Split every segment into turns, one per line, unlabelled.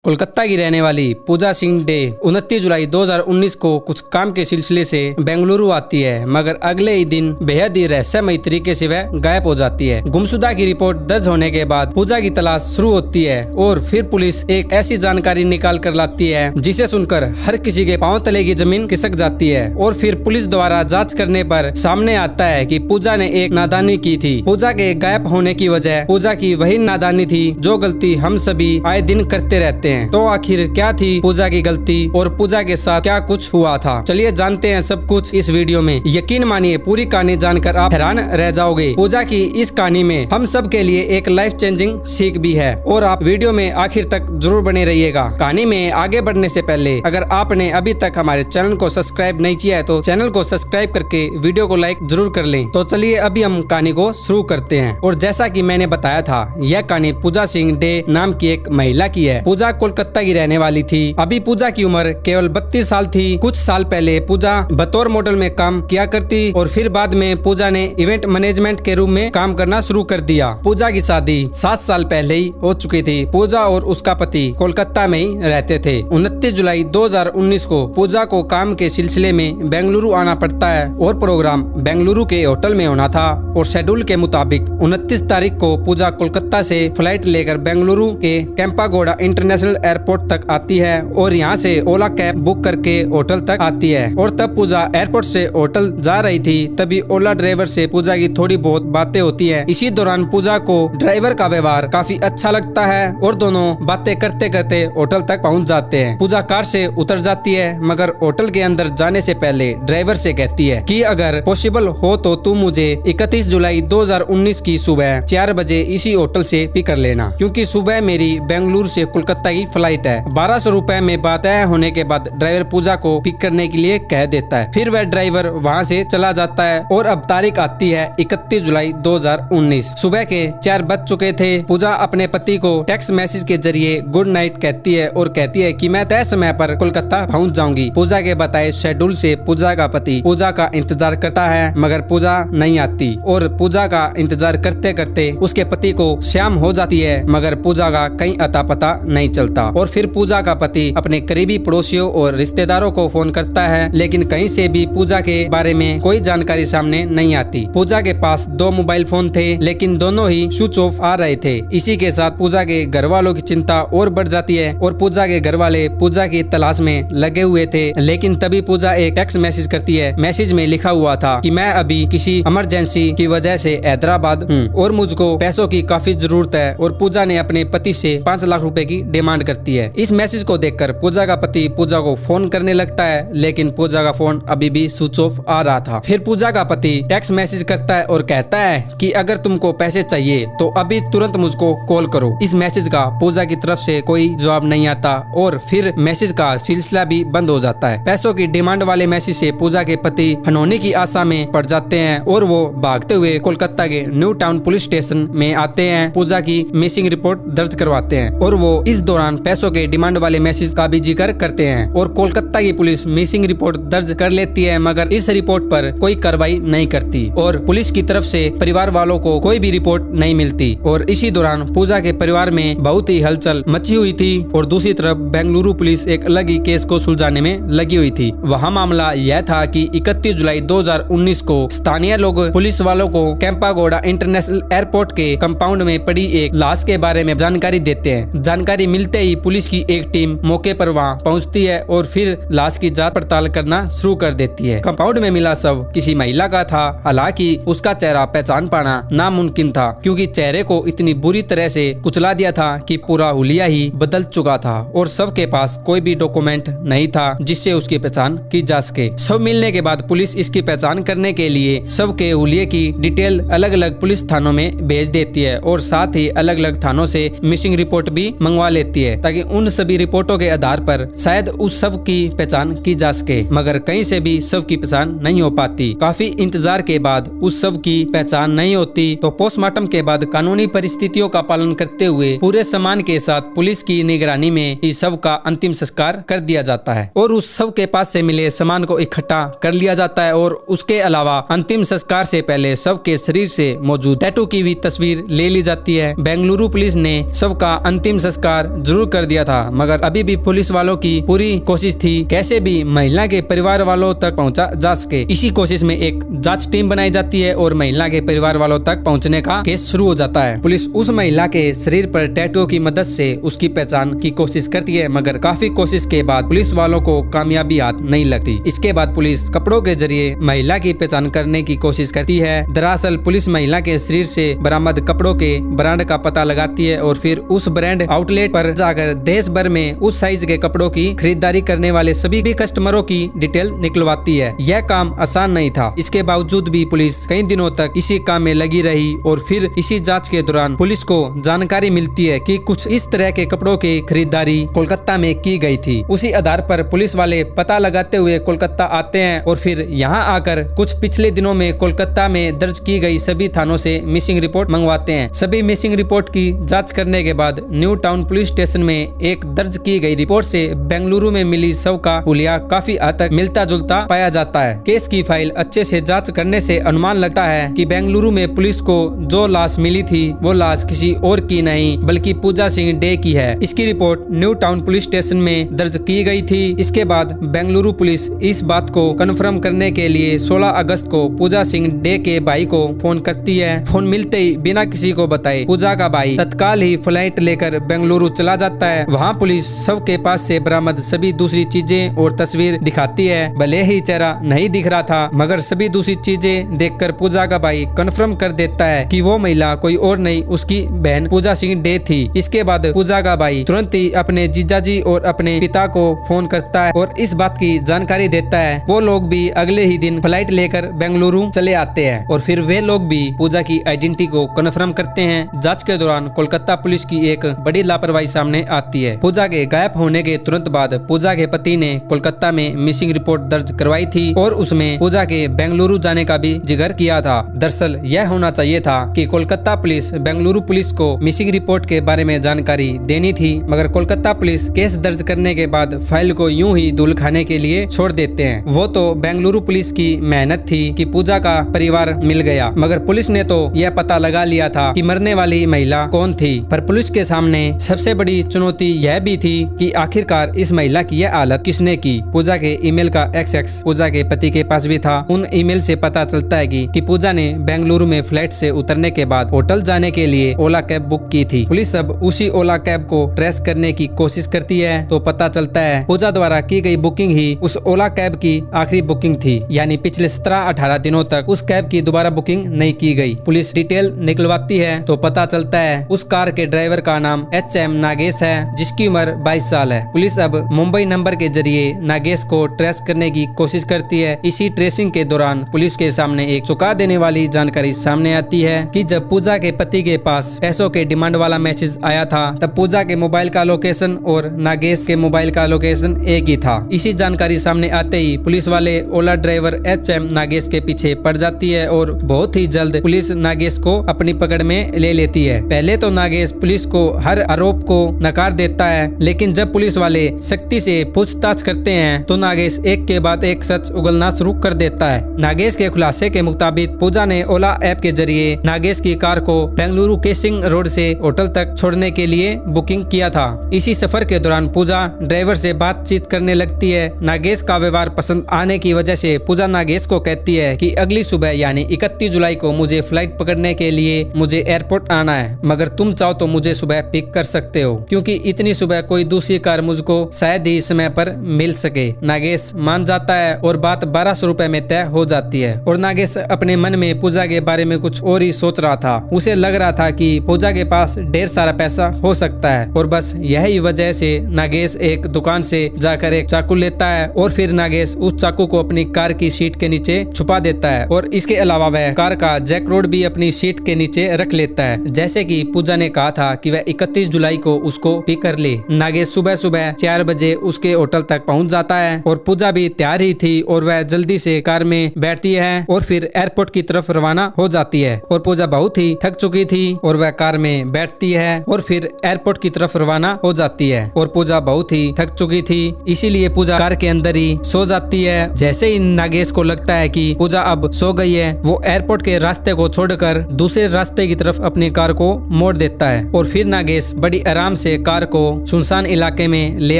कोलकाता की रहने वाली पूजा सिंह डे 29 जुलाई 2019 को कुछ काम के सिलसिले से बेंगलुरु आती है, मगर अगले ही दिन बेहद ही रहस्यमयी तरीके से वह गायब हो जाती है। गुमशुदा की रिपोर्ट दर्ज होने के बाद पूजा की तलाश शुरू होती है और फिर पुलिस एक ऐसी जानकारी निकाल कर लाती है जिसे सुनकर हर किसी के पांव तले की जमीन खिसक जाती है। और फिर पुलिस द्वारा जांच करने पर सामने आता है कि पूजा ने एक नादानी की थी। पूजा के गायब होने की वजह पूजा की वही नादानी थी जो गलती हम सभी आए दिन करते रहते हैं। तो आखिर क्या थी पूजा की गलती और पूजा के साथ क्या कुछ हुआ था, चलिए जानते हैं सब कुछ इस वीडियो में। यकीन मानिए पूरी कहानी जानकर आप हैरान रह जाओगे। पूजा की इस कहानी में हम सब के लिए एक लाइफ चेंजिंग सीख भी है और आप वीडियो में आखिर तक जरूर बने रहिएगा। कहानी में आगे बढ़ने से पहले अगर आपने अभी तक हमारे चैनल को सब्सक्राइब नहीं किया है तो चैनल को सब्सक्राइब करके वीडियो को लाइक जरूर कर लें। तो चलिए अभी हम कहानी को शुरू करते हैं। और जैसा कि मैंने बताया था, यह कहानी पूजा सिंह डे नाम की एक महिला की है। पूजा कोलकाता की रहने वाली थी। अभी पूजा की उम्र केवल 32 साल थी। कुछ साल पहले पूजा बतौर मॉडल में काम किया करती और फिर बाद में पूजा ने इवेंट मैनेजमेंट के रूप में काम करना शुरू कर दिया। पूजा की शादी 7 साल पहले ही हो चुकी थी। पूजा और उसका पति कोलकाता में ही रहते थे। 29 जुलाई 2019 को पूजा को काम के सिलसिले में बेंगलुरु आना पड़ता है और प्रोग्राम बेंगलुरु के होटल में होना था। और शेड्यूल के मुताबिक 29 तारीख को पूजा कोलकाता से फ्लाइट लेकर बेंगलुरु के केम्पागोड़ा इंटरनेशनल एयरपोर्ट तक आती है और यहाँ से ओला कैब बुक करके होटल तक आती है। और तब पूजा एयरपोर्ट से होटल जा रही थी, तभी ओला ड्राइवर से पूजा की थोड़ी बहुत बातें होती है। इसी दौरान पूजा को ड्राइवर का व्यवहार काफी अच्छा लगता है और दोनों बातें करते करते होटल तक पहुंच जाते हैं। पूजा कार से उतर जाती है, मगर होटल के अंदर जाने से पहले ड्राइवर से कहती है कि अगर पॉसिबल हो तो तू मुझे 31 जुलाई 2019 की सुबह 4 बजे इसी होटल से पिक कर लेना, क्योंकि सुबह मेरी बेंगलुरु से कोलकाता की फ्लाइट है। 1200 रुपए में बात तय होने के बाद ड्राइवर पूजा को पिक करने के लिए कह देता है। फिर वह ड्राइवर वहां से चला जाता है और अब तारीख आती है 31 जुलाई 2019। सुबह के 4 बज चुके थे। पूजा अपने पति को टेक्स्ट मैसेज के जरिए गुड नाइट कहती है और कहती है कि मैं तय समय पर कोलकाता पहुंच जाऊंगी। पूजा के बताए शेड्यूल से पूजा का पति पूजा का इंतजार करता है, मगर पूजा नहीं आती और पूजा का इंतजार करते करते उसके पति को शाम हो जाती है, मगर पूजा का कहीं अता पता नहीं चलता। और फिर पूजा का पति अपने करीबी पड़ोसियों और रिश्तेदारों को फोन करता है, लेकिन कहीं से भी पूजा के बारे में कोई जानकारी सामने नहीं आती। पूजा के पास 2 मोबाइल फोन थे, लेकिन दोनों ही स्विच ऑफ आ रहे थे। इसी के साथ पूजा के घर वालों की चिंता और बढ़ जाती है और पूजा के घर वाले पूजा की तलाश में लगे हुए थे। लेकिन तभी पूजा एक टेक्स्ट मैसेज करती है। मैसेज में लिखा हुआ था कि मैं अभी किसी इमरजेंसी की वजह से हैदराबाद हूँ और मुझको पैसों की काफी जरूरत है। और पूजा ने अपने पति से 5 लाख रुपए की डिमांड करती है। इस मैसेज को देखकर पूजा का पति पूजा को फोन करने लगता है, लेकिन पूजा का फोन अभी भी स्विच ऑफ आ रहा था। फिर पूजा का पति टेक्स्ट मैसेज करता है और कहता है कि अगर तुमको पैसे चाहिए तो अभी तुरंत मुझको कॉल करो। इस मैसेज का पूजा की तरफ से कोई जवाब नहीं आता और फिर मैसेज का सिलसिला भी बंद हो जाता है। पैसों की डिमांड वाले मैसेज से पूजा के पति हनोनी की आशा में पड़ जाते हैं और वो भागते हुए कोलकाता के न्यू टाउन पुलिस स्टेशन में आते हैं। पूजा की मिसिंग रिपोर्ट दर्ज करवाते हैं और वो इस दौरान पैसों के डिमांड वाले मैसेज का भी जिक्र करते हैं और कोलकाता की पुलिस मिसिंग रिपोर्ट दर्ज कर लेती है, मगर इस रिपोर्ट पर कोई कार्रवाई नहीं करती और पुलिस की तरफ से परिवार वालों को कोई भी रिपोर्ट नहीं मिलती। और इसी दौरान पूजा के परिवार में बहुत ही हलचल मची हुई थी और दूसरी तरफ बेंगलुरु पुलिस एक अलग ही केस को सुलझाने में लगी हुई थी। वहाँ मामला यह था कि 31 जुलाई 2019 को स्थानीय लोग पुलिस वालों को केम्पागोड़ा इंटरनेशनल एयरपोर्ट के कंपाउंड में पड़ी एक लाश के बारे में जानकारी देते हैं। जानकारी मिलते ही पुलिस की एक टीम मौके पर वहाँ पहुँचती है और फिर लाश की जांच पड़ताल करना शुरू कर देती है। कंपाउंड में मिला शव किसी महिला का था। हालांकि उसका चेहरा पहचान पाना नामुमकिन था, क्योंकि चेहरे को इतनी बुरी तरह से कुचला दिया था कि पूरा हुलिया ही बदल चुका था और शव के पास कोई भी डॉक्यूमेंट नहीं था जिससे उसकी पहचान की जा सके। शव मिलने के बाद पुलिस इसकी पहचान करने के लिए शव के हुलिये की डिटेल अलग अलग पुलिस थानों में भेज देती है और साथ ही अलग अलग थानों से मिसिंग रिपोर्ट भी मंगवा लेती है, ताकि उन सभी रिपोर्टों के आधार पर शायद उस शव की पहचान की जा सके। मगर कहीं से भी शव की पहचान नहीं हो पाती। काफी इंतजार के बाद उस शव की पहचान नहीं होती तो पोस्टमार्टम के बाद कानूनी परिस्थितियों का पालन करते हुए पूरे सम्मान के साथ पुलिस की निगरानी में इस शव का अंतिम संस्कार कर दिया जाता है और उस शव के पास से मिले सामान को इकट्ठा कर लिया जाता है। और उसके अलावा अंतिम संस्कार से पहले शव के शरीर से मौजूद टैटू की भी तस्वीर ले ली जाती है। बेंगलुरु पुलिस ने शव का अंतिम संस्कार जरूर जरूर कर दिया था, मगर अभी भी पुलिस वालों की पूरी कोशिश थी कैसे भी महिला के परिवार वालों तक पहुंचा जा सके। इसी कोशिश में एक जांच टीम बनाई जाती है और महिला के परिवार वालों तक पहुंचने का केस शुरू हो जाता है। पुलिस उस महिला के शरीर पर टैटू की मदद से उसकी पहचान की कोशिश करती है, मगर काफी कोशिश के बाद पुलिस वालों को कामयाबी हाथ नहीं लगती। इसके बाद पुलिस कपड़ों के जरिए महिला की पहचान करने की कोशिश करती है। दरअसल पुलिस महिला के शरीर से बरामद कपड़ों के ब्रांड का पता लगाती है और फिर उस ब्रांड आउटलेट पर जाकर देश भर में उस साइज के कपड़ों की खरीदारी करने वाले सभी भी कस्टमरों की डिटेल निकलवाती है। यह काम आसान नहीं था, इसके बावजूद भी पुलिस कई दिनों तक इसी काम में लगी रही और फिर इसी जांच के दौरान पुलिस को जानकारी मिलती है कि कुछ इस तरह के कपड़ों की खरीदारी कोलकाता में की गई थी। उसी आधार पर पुलिस वाले पता लगाते हुए कोलकाता आते हैं और फिर यहाँ आकर कुछ पिछले दिनों में कोलकाता में दर्ज की गई सभी थानों से मिसिंग रिपोर्ट मंगवाते हैं। सभी मिसिंग रिपोर्ट की जांच करने के बाद न्यू टाउन पुलिस स्टेशन में एक दर्ज की गई रिपोर्ट से बेंगलुरु में मिली शव का हुलिया काफी हद तक मिलता जुलता पाया जाता है। केस की फाइल अच्छे से जांच करने से अनुमान लगता है कि बेंगलुरु में पुलिस को जो लाश मिली थी वो लाश किसी और की नहीं बल्कि पूजा सिंह डे की है। इसकी report new town police station में दर्ज की गई थी। इसके बाद बेंगलुरु पुलिस इस बात को कन्फर्म करने के लिए 16 अगस्त को पूजा सिंह डे के भाई को फोन करती है। फोन मिलते ही बिना किसी को बताए पूजा का भाई तत्काल ही फ्लाइट लेकर बेंगलुरु चला जाता है। वहाँ पुलिस शव के पास से बरामद सभी दूसरी चीजें और तस्वीर दिखाती है। भले ही चेहरा नहीं दिख रहा था, मगर सभी दूसरी चीजें देखकर पूजा का भाई कन्फर्म कर देता है कि वो महिला कोई और नहीं उसकी बहन पूजा सिंह डे थी। इसके बाद पूजा का भाई तुरंत ही अपने जीजाजी और अपने पिता को फोन करता है और इस बात की जानकारी देता है। वो लोग भी अगले ही दिन फ्लाइट लेकर बेंगलुरु चले आते हैं और फिर वे लोग भी पूजा की आइडेंटिटी को कन्फर्म करते हैं। जांच के दौरान कोलकाता पुलिस की एक बड़ी लापरवाही सामने आती है। पूजा के गायब होने के तुरंत बाद पूजा के पति ने कोलकाता में मिसिंग रिपोर्ट दर्ज करवाई थी और उसमें पूजा के बेंगलुरु जाने का भी जिक्र किया था। दरअसल यह होना चाहिए था कि कोलकाता पुलिस बेंगलुरु पुलिस को मिसिंग रिपोर्ट के बारे में जानकारी देनी थी, मगर कोलकाता पुलिस केस दर्ज करने के बाद फाइल को यूं ही धूल खाने के लिए छोड़ देते हैं। वो तो बेंगलुरु पुलिस की मेहनत थी कि पूजा का परिवार मिल गया, मगर पुलिस ने तो यह पता लगा लिया था कि मरने वाली महिला कौन थी। पर पुलिस के सामने सबसे बड़ी चुनौती यह भी थी कि आखिरकार इस महिला की यह हालत किसने की। पूजा के ईमेल का एक्सेस पूजा के पति के पास भी था। उन ईमेल से पता चलता है कि पूजा ने बेंगलुरु में फ्लाइट से उतरने के बाद होटल जाने के लिए ओला कैब बुक की थी। पुलिस अब उसी ओला कैब को ट्रेस करने की कोशिश करती है तो पता चलता है पूजा द्वारा की गई बुकिंग ही उस ओला कैब की आखिरी बुकिंग थी, यानी पिछले 17-18 दिनों तक उस कैब की दोबारा बुकिंग नहीं की गई। पुलिस डिटेल निकलवाती है तो पता चलता है उस कार के ड्राइवर का नाम HM नागेश है, जिसकी उम्र 22 साल है। पुलिस अब मुंबई नंबर के जरिए नागेश को ट्रेस करने की कोशिश करती है। इसी ट्रेसिंग के दौरान पुलिस के सामने एक चौंका देने वाली जानकारी सामने आती है कि जब पूजा के पति के पास पैसों के डिमांड वाला मैसेज आया था तब पूजा के मोबाइल का लोकेशन और नागेश के मोबाइल का लोकेशन एक ही था। इसी जानकारी सामने आते ही पुलिस वाले ओला ड्राइवर HM नागेश के पीछे पड़ जाती है और बहुत ही जल्द पुलिस नागेश को अपनी पकड़ में ले लेती है। पहले तो नागेश पुलिस को हर आरोप को नकार देता है, लेकिन जब पुलिस वाले सख्ती से पूछताछ करते हैं तो नागेश एक के बाद एक सच उगलना शुरू कर देता है। नागेश के खुलासे के मुताबिक पूजा ने ओला ऐप के जरिए नागेश की कार को बेंगलुरु केसिंग रोड से होटल तक छोड़ने के लिए बुकिंग किया था। इसी सफर के दौरान पूजा ड्राइवर से बातचीत करने लगती है। नागेश का व्यवहार पसंद आने की वजह से पूजा नागेश को कहती है कि अगली सुबह यानी 31 जुलाई को मुझे फ्लाइट पकड़ने के लिए मुझे एयरपोर्ट आना है, मगर तुम चाहो तो मुझे सुबह पिक कर सकते हो क्योंकि इतनी सुबह कोई दूसरी कार मुझको शायद ही समय पर मिल सके। नागेश मान जाता है और बात 1200 रुपए में तय हो जाती है और नागेश अपने मन में पूजा के बारे में कुछ और ही सोच रहा था। उसे लग रहा था कि पूजा के पास ढेर सारा पैसा हो सकता है और बस यही वजह से नागेश एक दुकान से जाकर एक चाकू लेता है और फिर नागेश उस चाकू को अपनी कार की सीट के नीचे छुपा देता है और इसके अलावा वह कार का जैक रोड भी अपनी सीट के नीचे रख लेता है, जैसे कि पूजा ने कहा था कि वह 31 जुलाई को उसको पिक कर ले। नागेश सुबह सुबह 4 बजे उसके होटल तक पहुंच जाता है और पूजा भी तैयार ही थी और वह जल्दी से कार में बैठती है और फिर एयरपोर्ट की तरफ रवाना हो जाती है। और पूजा बहुत ही थक चुकी थी और वह कार में बैठती है और फिर एयरपोर्ट की तरफ रवाना हो जाती है। और पूजा बहुत ही थक चुकी थी, इसीलिए पूजा कार के अंदर ही सो जाती है। जैसे ही नागेश को लगता है कि पूजा अब सो गई है, वो एयरपोर्ट के रास्ते को छोड़कर दूसरे रास्ते की तरफ अपनी कार को मोड़ देता है और फिर नागेश बड़ी आराम से कार को सुनसान इलाके में ले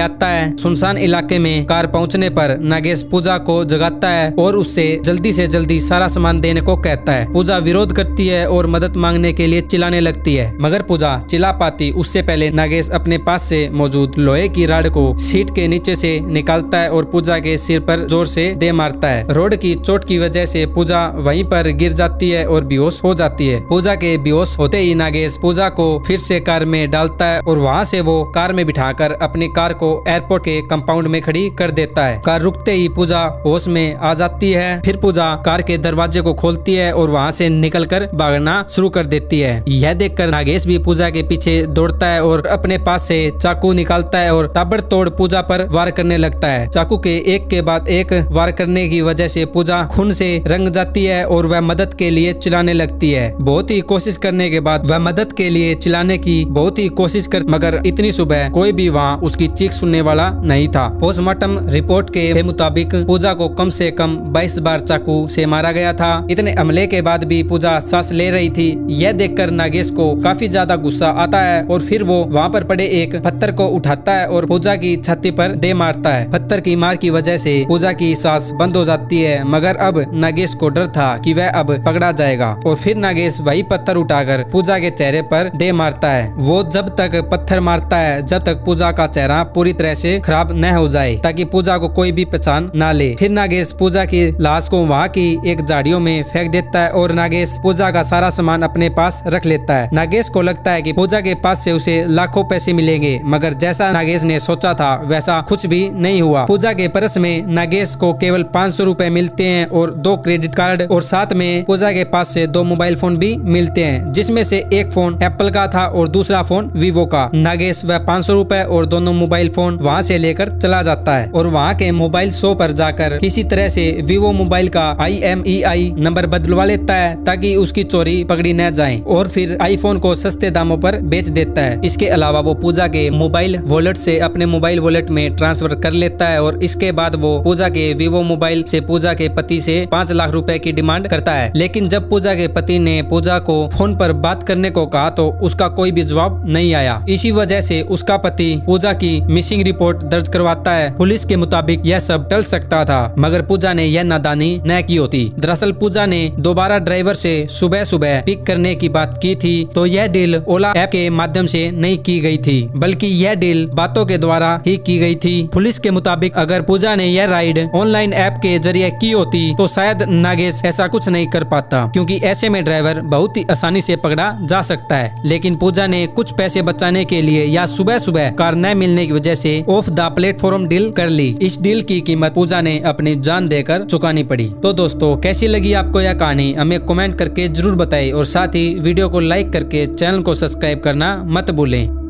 आता है। सुनसान इलाके में कार पहुंचने पर नागेश पूजा को जगाता है और उससे जल्दी से जल्दी सारा सामान देने को कहता है। पूजा विरोध करती है और मदद मांगने के लिए चिल्लाने लगती है, मगर पूजा चिल्ला पाती उससे पहले नागेश अपने पास से मौजूद लोहे की रॉड को सीट के नीचे से निकालता है और पूजा के सिर पर जोर से दे मारता है। रोड की चोट की वजह से पूजा वहीं पर गिर जाती है और बेहोश हो जाती है। पूजा के बेहोश होते ही नागेश पूजा को फिर से कार में डालता है और वहां से वो कार में बिठाकर अपनी कार को एयरपोर्ट के कंपाउंड में खड़ी कर देता है। कार रुकते ही पूजा होश में आ जाती है। फिर पूजा कार के दरवाजे को खोलती है और वहां से निकलकर भागना शुरू कर देती है। यह देखकर नागेश भी पूजा के पीछे दौड़ता है और अपने पास से चाकू निकालता है और ताबड़तोड़ पूजा पर वार करने लगता है। चाकू के एक के बाद एक वार करने की वजह से पूजा खून से रंग जाती है और वह मदद के लिए चिल्लाने लगती है। बहुत ही कोशिश करने के बाद वह मदद के लिए चिल्लाने की बहुत ही कोशिश कर, मगर इतनी सुबह कोई भी वहाँ उसकी चीख सुनने वाला नहीं था। पोस्टमार्टम रिपोर्ट के मुताबिक पूजा को कम से कम 22 बार चाकू से मारा गया था। इतने हमले के बाद भी पूजा सांस ले रही थी। यह देखकर नागेश को काफी ज्यादा गुस्सा आता है और फिर वो वहाँ पर पड़े एक पत्थर को उठाता है और पूजा की छाती पर दे मारता है। पत्थर की मार की वजह से पूजा की सांस बंद हो जाती है, मगर अब नागेश को डर था कि वह अब पकड़ा जाएगा और फिर नागेश वही पत्थर उठाकर पूजा के चेहरे पर दे मारता है। वो जब तक पत्थर मारता है जब तक पूजा का चेहरा पूरी तरह से खराब न हो जाए, ताकि पूजा को कोई भी पहचान ना ले। फिर नागेश पूजा की लाश को वहाँ की एक झाड़ियों में फेंक देता है और नागेश पूजा का सारा सामान अपने पास रख लेता है। नागेश को लगता है कि पूजा के पास से उसे लाखों पैसे मिलेंगे, मगर जैसा नागेश ने सोचा था वैसा कुछ भी नहीं हुआ। पूजा के पर्स में नागेश को केवल 500 रुपए मिलते हैं और 2 क्रेडिट कार्ड और साथ में पूजा के पास से 2 मोबाइल फोन भी मिलते हैं, जिसमें से एक फोन एप्पल का था और दूसरा फोन वीवो का। नागेश वह 500 रुपए और दोनों मोबाइल फोन वहाँ से लेकर चला जाता है और वहाँ के मोबाइल शॉप पर जाकर किसी तरह से वीवो मोबाइल का IMEI नंबर बदलवा लेता है ताकि उसकी चोरी पकड़ी न जाए और फिर आईफोन को सस्ते दामों पर बेच देता है। इसके अलावा वो पूजा के मोबाइल वॉलेट से अपने मोबाइल वॉलेट में ट्रांसफर कर लेता है और इसके बाद वो पूजा के वीवो मोबाइल से पूजा के पति से 5 लाख रुपए की डिमांड करता है। लेकिन जब पूजा के पति ने पूजा को फोन पर बात करने को कहा तो उसका कोई भी जवाब नहीं आया। इसी वजह से उसका पति पूजा की मिसिंग रिपोर्ट दर्ज करवाता है। पुलिस के मुताबिक यह सब टल सकता था, मगर पूजा ने यह नादानी न की होती। दरअसल पूजा ने दोबारा ड्राइवर से सुबह सुबह पिक करने की बात की थी, तो यह डील ओला ऐप के माध्यम से नहीं की गई थी, बल्कि यह डील बातों के द्वारा ही की गई थी। पुलिस के मुताबिक अगर पूजा ने यह राइड ऑनलाइन ऐप के जरिए की होती तो शायद नागेश ऐसा कुछ नहीं कर पाता, क्योंकि ऐसे में ड्राइवर बहुत ही आसानी से पकड़ा जा सकता है। लेकिन पूजा ने कुछ पैसे बचाने के लिए या सुबह सुबह कार न मिलने की वजह से ऑफ द प्लेटफॉर्म डील कर ली। इस डील की कीमत पूजा ने अपनी जान देकर चुकानी पड़ी। तो दोस्तों, कैसी लगी आपको यह कहानी हमें कमेंट करके जरूर बताएं और साथ ही वीडियो को लाइक करके चैनल को सब्सक्राइब करना मत भूलें।